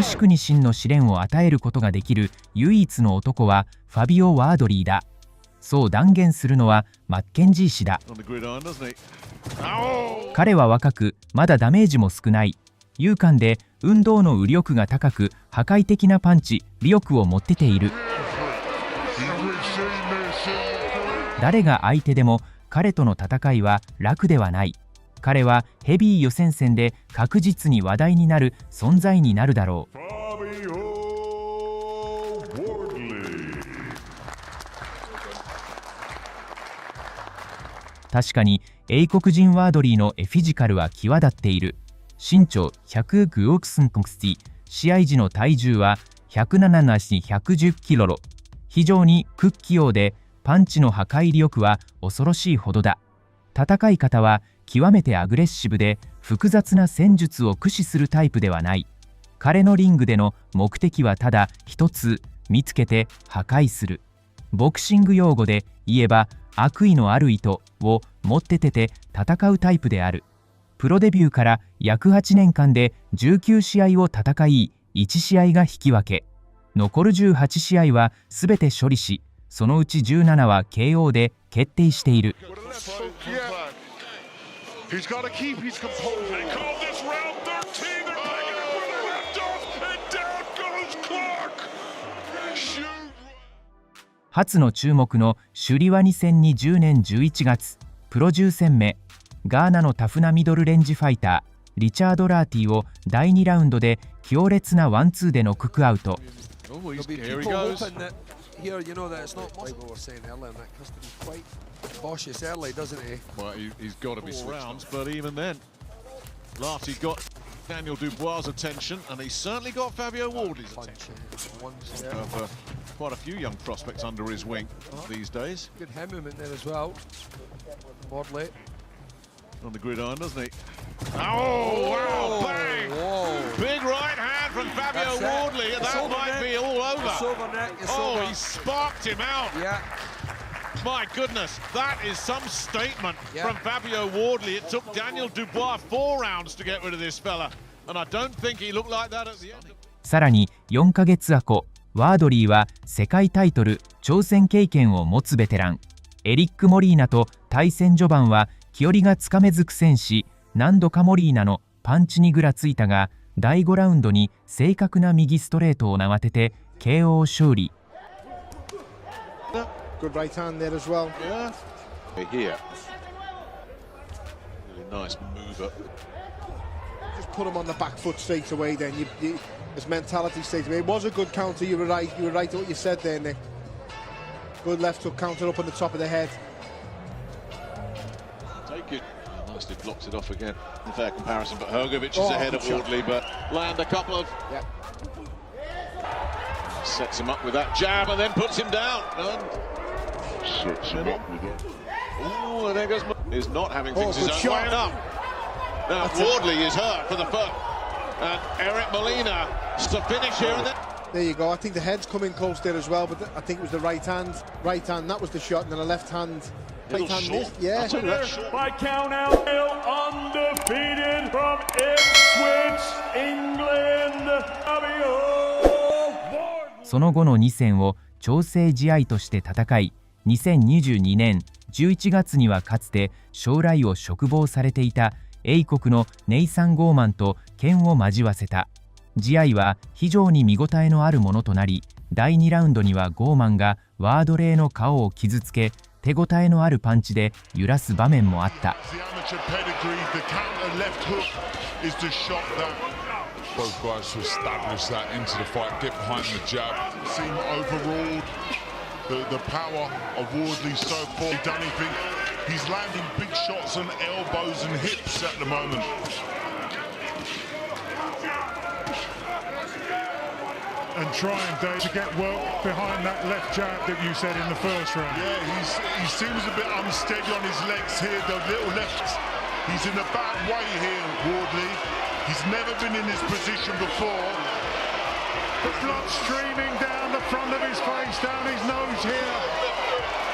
無宿に真の試練を与えることができる唯一の男はファビオ・ワードリーだ。そう断言するのはマッケンジー氏だ。彼は若く、まだダメージも少ない。勇敢で運動の威力が高く、破壊的なパンチ力を持ってている。誰が相手でも彼との戦いは楽ではない。彼はヘビー予選戦で確実に話題になる存在になるだろう。確かに英国人ワードリーのフィジカルは際立っている。身長196cm、試合時の体重は107なし110キロ。非常に屈器用で、パンチの破壊力は恐ろしいほどだ。戦い方は極めてアグレッシブで、複雑な戦術を駆使するタイプではない。彼のリングでの目的はただ一つ、見つけて破壊する。ボクシング用語で言えば、悪意のある意図を持ってて戦うタイプである。プロデビューから約8年間で19試合を戦い、1試合が引き分け。残る18試合は全て処理し、そのうち17は KO で決定している。初の注目のシュリワ2020年11月、プロ10戦目、ガーナのタフなミドルレンジファイター、リチャード・ラーティを第2ラウンドで強烈なワンツーでノックアウト。Daniel Dubois' attention, and he's certainly got Fabio Wardley's attention. Quite a few young prospects under his wing these days. Good hand movement there as well. Wardley on the gridiron, doesn't he? Oh, wow, bang! Whoa. Big right hand from Fabio Wardley, and that might be all over. Oh, he sparked him out. Yeah. My goodness, that is some statement from Fabio Wardley. It took Daniel Dubois 4 rounds to get rid of this fella, and I don't think he looked like that at the end. さらに4ヶ月後、ワードリーは世界タイトル挑戦経験を持つベテランエリック・モリーナと対戦序盤は気寄りがつかめず苦戦し、何度かモリーナのパンチにぐらついたが、第5ラウンドに正確な右ストレートを縄当てて KO 勝利。Good right hand there as well. Yeah. Here. Really nice mover. Just put him on the back foot straight away then. His mentality straight away. It was a good counter, you were right what you said there, Nick. Good left hook counter up on the top of the head. Take it. Nicely blocks it off again. A fair comparison, but Hrgovic is ahead of Wardley, but land a couple of... Yeah. Sets him up with that jab and then puts him down. Oh, and there goes... Is not having things his own way up. Now Wardley is hurt for the foot. And Eric Molina to finish here and then... There you go. I think the head's coming close there as well, but I think it was the right hand. Right hand, that was the shot, and then the left hand. Right hand missed. Yeah. By count out, undefeated from Ipswich, England, Fabio Wardley. その後の2戦を調整試合として戦い、2022年11月にはかつて将来を嘱望されていた英国のネイサン・ゴーマンと剣を交わせた。試合は非常に見応えのあるものとなり、第2ラウンドにはゴーマンがワードレーの顔を傷つけ、手応えのあるパンチで揺らす場面もあった。Both guys to establish that into the fight, get behind the jab. Seem overruled. The power of Wardley so poor. Done anything? He's landing big shots on elbows and hips at the moment. And trying, Dave, to get work behind that left jab that you said in the first round. Yeah, he seems a bit unsteady on his legs here. The little lefts. He's in a bad way here, Wardley. He's never been in this position before. The blood streaming down the front of his face, down his nose here.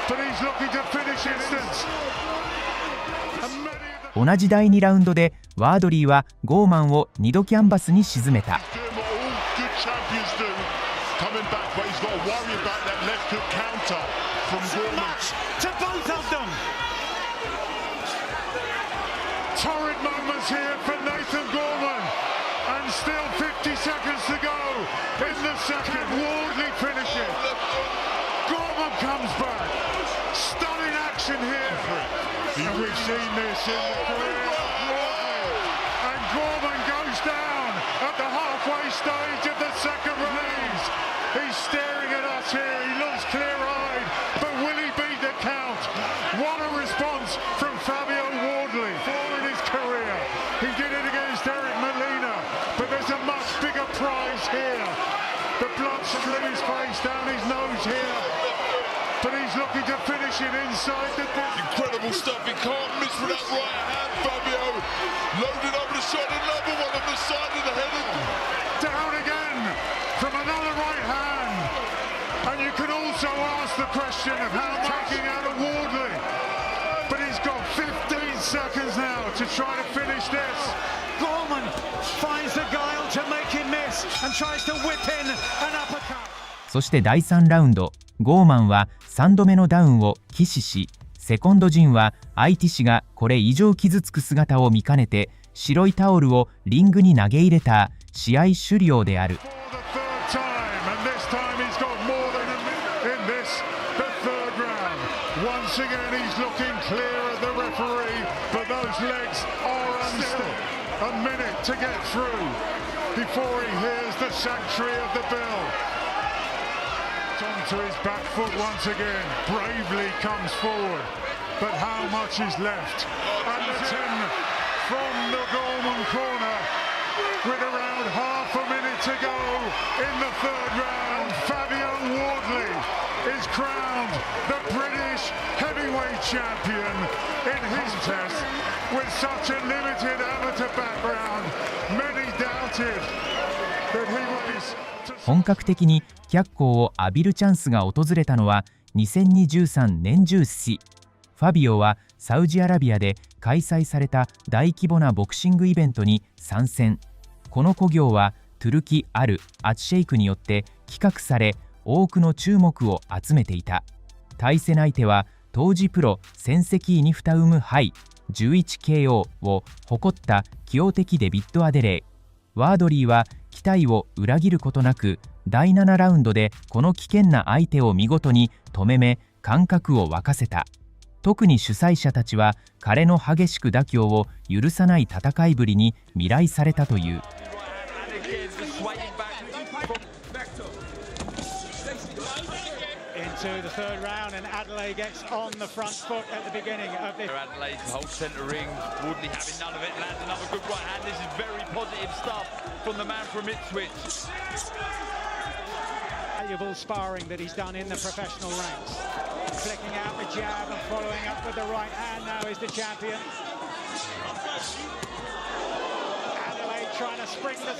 But he's looking to finish instance. 同じ第2ラウンドでワードリーはゴーマンを2度キャンバスに沈めた。He's got to worry about that left hook counter from Gorman. To both of them. Torrid moments here for Nathan Gorman. And still 50 seconds to go in the second. Wardley finishes. Gorman comes back. Stunning action here. And we've seen this in the career of Wardley. And Gorman goes down at the halfway stage of the second round. He's staring at us here. He looks clear-eyed. But will he beat the count? What a response from Fabio Wardley. In his career. He did it against Eric Molina. But there's a much bigger prize here. The blood's from his face down his nose here. But he's looking to finish it inside the distance. Incredible stuff. He can't miss with that right hand, Fabio. Loaded up the shot, another one on the side of the head. Down again from another right hand. And you can also ask the question of how taking out of Wardley. But he's got 15 seconds now to try to finish this. Gorman finds the guile to make him miss and tries to whip in an uppercut. そして第3ラウンド、ゴーマンは3度目のダウンを騎士し、セコンド陣は相手氏がこれ以上傷つく姿を見かねて白いタオルをリングに投げ入れた試合終了である。Once again, he's looking clear at the referee, but those legs are unstill. A minute to get through before he hears the sanctuary of the bell. Onto his back foot once again, bravely comes forward, but how much is left? And the 10 from the Gorman corner, with around half a minute to go in the third round. Fabio Wardley is crowned the British heavyweight champion in his test. With such a limited amateur background, many doubted that he would be. 本格的に脚光を浴びるチャンスが訪れたのは2023年10月。ファビオはサウジアラビアで開催された大規模なボクシングイベントに参戦。この興行はトゥルキ・アル・アチシェイクによって企画され、多くの注目を集めていた。対戦相手は当時プロ戦績ニフタウムハイ 11KO を誇った器用的デビッド・アデレイ。ワードリーは期待を裏切ることなく第7ラウンドでこの危険な相手を見事に止め目感覚を沸かせた。特に主催者たちは彼の激しく妥協を許さない戦いぶりに未来されたという。Into the third round, and Adelaide gets on the front foot at the beginning of this. Adelaide holds centre ring. Wardley having none of it, lands another good right hand. This is very positive stuff from the man from Ipswich. Valuable sparring that he's done in the professional ranks. Flicking out the jab and following up with the right hand. Now is the champion. Adelaide trying to spring the.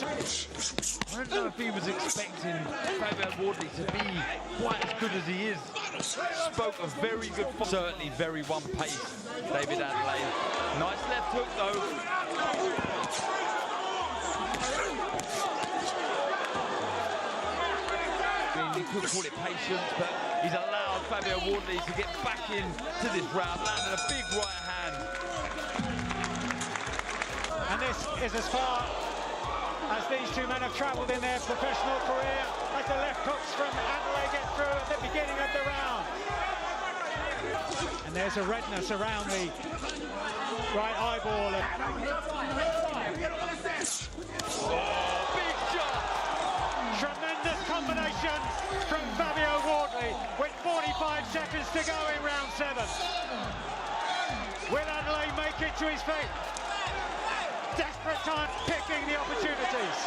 I don't know if he was expecting Fabio Wardley to be quite as good as he is. Spoke a very good fight. Certainly very one-pace, David Adelaide. Nice left hook though. You could call it patience, but he's allowed Fabio Wardley to get back into this round, landing a big right hand. And this is as far as these two men have travelled in their professional career, as the left hooks from Adelaide get through at the beginning of the round. And there's a redness around the right eyeball. Oh, big shot! Tremendous combination from Fabio Wardley with 45 seconds to go in round 7. Will Adelaide make it to his feet? Desperate time picking the opportunities.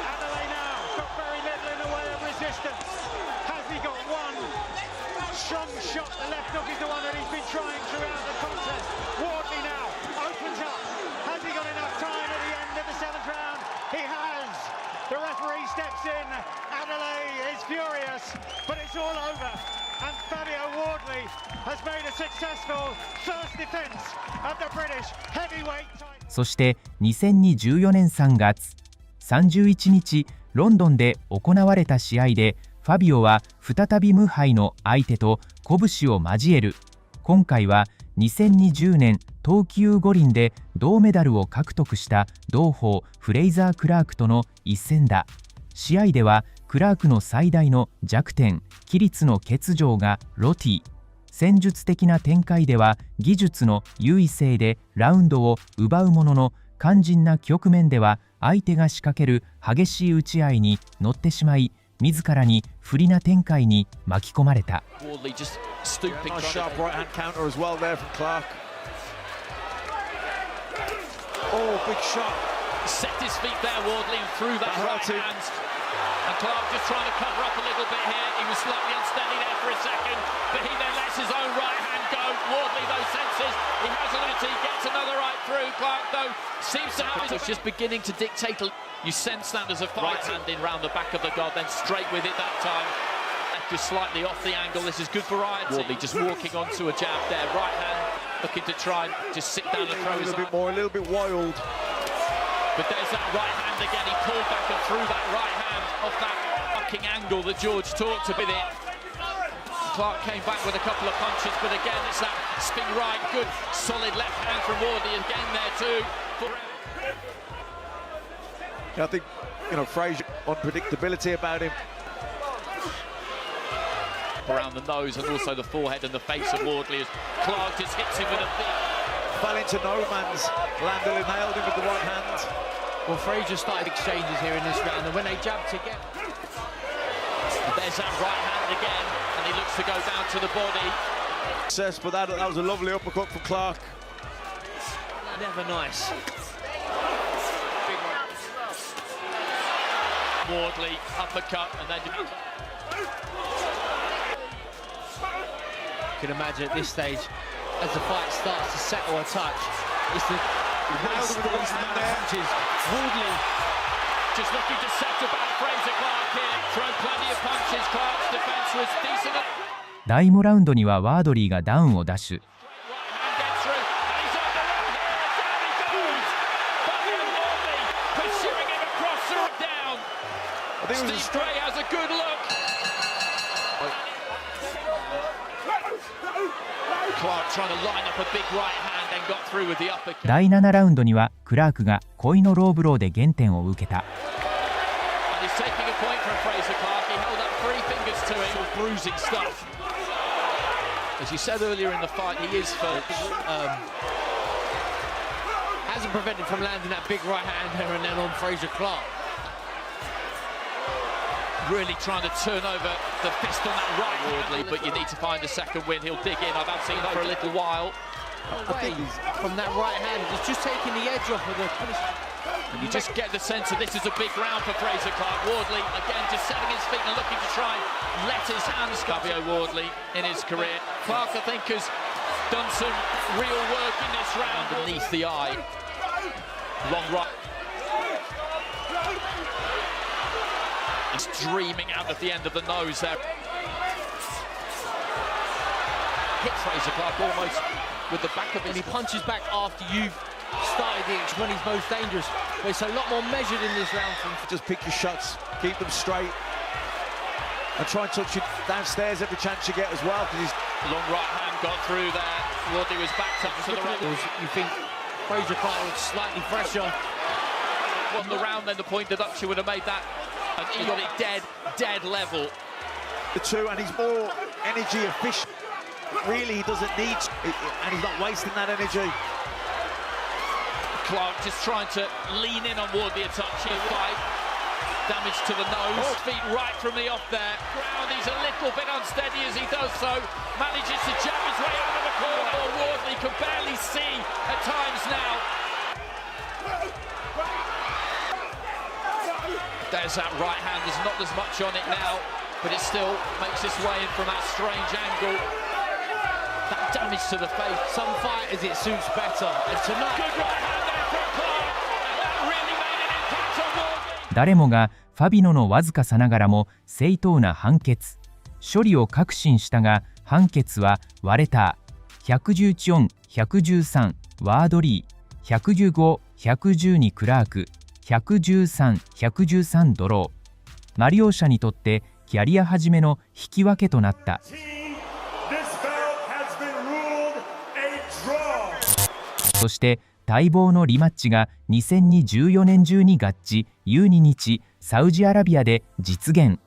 Adelaide now got very little in the way of resistance. Has he got one strong shot? The left hook is the one that he's been trying throughout the contest. Wardley now opens up. Has he got enough time at the end of the 7th round? He has. The referee steps in. Adelaide is furious, but it's all over. And Fabio Wardley has made a successful first defense of the British heavyweight title. そして2024年3月31日ロンドンで行われた試合でファビオは再び無敗の相手と拳を交える。今回は2020年冬季五輪で銅メダルを獲得した同胞フレイザー・クラークとの一戦だ。試合ではクラークの最大の弱点、規律の欠如がロティ。戦術的な展開では技術の優位性でラウンドを奪うものの、肝心な局面では相手が仕掛ける激しい打ち合いに乗ってしまい、自らに不利な展開に巻き込まれた。And Clarke just trying to cover up a little bit here. He was slightly unsteady there for a second, but he then lets his own right hand go. Wardley, though, senses he has an empty, gets another right through. Clarke, though, seems to have it. It's just beginning to dictate. You sense that as a fight. Right hand in round the back of the guard, then straight with it that time. Just slightly off the angle. This is good variety. Wardley just walking onto a jab there. Right hand looking to try and just sit down and throw his a bit more, a little bit wild. But there's that right hand again. He pulled back and threw that right hand off that fucking angle that George talked about it. Clarke came back with a couple of punches, but again it's that spin right, good solid left hand from Wardley again there too. I think, Frazier, unpredictability about him. Around the nose and also the forehead and the face of Wardley as Clarke just hits him with a big. Fell into no man's land and nailed him with the right hand. Well, Frazier started exchanges here in this round, and when they jabbed together. There's that right hand again, and he looks to go down to the body. Success, but that was a lovely uppercut for Clarke. Never nice. Wardley, uppercut, and then... You can imagine at this stage, as the fight starts to settle a touch, it's the punches. Wardley just looking to settle back Fraser Clarke here. Throw plenty of punches. Clarke's defense was decent. 第5ラウンドにはワードリーがダウンをダッシュ。第7ラウンドにはクラークが故意のローブローで減点を受けた。As you said earlier in the fight, he is hasn't prevented from landing that big right hand there and then on Fraser Clarke. Really trying to turn over the fist on that right Wardley, but you need to find a second win. He'll dig in. I've seen him for a little while. Away from that right hand, it's just taking the edge off of the finish. And you just get the sense that this is a big round for Fraser Clarke. Wardley again just setting his feet and looking to try and let his hands go. Fabio Wardley in his career. Clarke, I think, has done some real work in this round underneath the eye. Long right. It's dreaming out at the end of the nose there. Hits Fraser Clarke almost with the back of it. And he punches back after you've started it when he's most dangerous. But it's a lot more measured in this round. Just pick your shots, keep them straight, and try and touch it downstairs every chance you get as well. Because he's long right hand got through there. Wardley was backed up to the right. You think Fraser Clarke was slightly fresher. On the round, then the point deduction would have made that. And he got it dead level. The two, and he's more energy efficient. Really, he doesn't need, and he's not wasting that energy. Clarke just trying to lean in on Wardley a touch here. Fight. Damage to the nose. Feet right from the off there. Ground, he's a little bit unsteady as he does so. Manages to jab his way out of the corner. Wardley can barely see at times now. There's that right hand, there's not as much on it now, but it still makes its way in from that strange angle. That damage to the face. Some fighters it suits better. And tonight... Good right hand there from Clarke, and that really made an impact on Wardley. 誰もがファビノのわずかさながらも正当な判決。処理を確信したが判決は割れた。114、113ワードリー、115、112クラーク。113、113ドロー。マ両者にとってキャリア初めの引き分けとなった。そして待望のリマッチが2014年12月12日サウジアラビアで実現。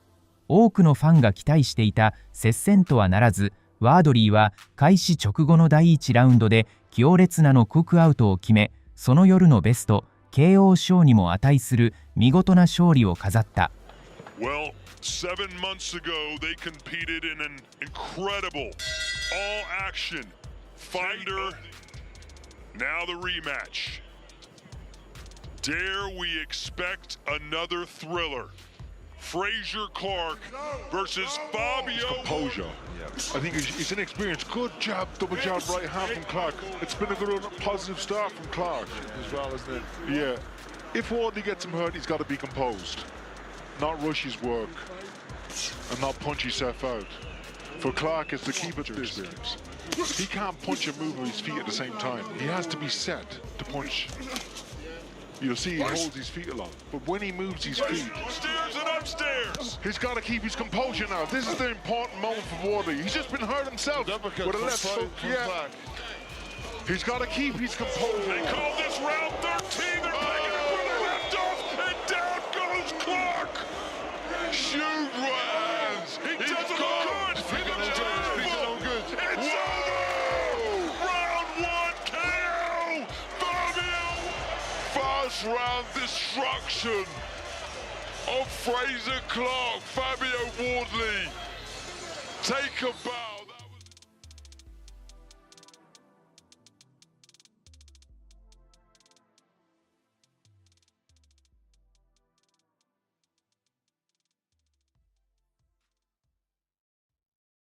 多くのファンが期待していた接戦とはならず、ワードリーは開始直後の第1ラウンドで強烈なノックアウトを決め、その夜のベスト KO 賞にも値する見事な勝利を飾った。Well, 7 months ago, they competed in an incredible all-action fighter. Now the rematch. Dare we expect another thriller? Fraser Clarke versus Fabio. Composure. I think he's inexperienced. Good jab, double jab, right hand from Clarke. It's been a good positive start from Clarke as well, isn't it? Yeah. If Wardley gets him hurt, he's got to be composed. Not rush his work and not punch himself out. For Clarke, it's to keep it distance. He can't punch and move with his feet at the same time. He has to be set to punch. You'll see he holds his feet a lot, but when he moves his feet, Upstairs and upstairs. he's got to keep his composure now. This is the important moment for Wardley. He's just been hurt himself with a left hook. Yeah. He's got to keep his composure. They call this round 13. They're picking up where they left off, and down goes Clarke. Shoot hands. He does it good. He does it good. It's over. Round 1 KO. Fabio. First round destruction of Fraser Clarke. Fabio Wardley. Take a bow.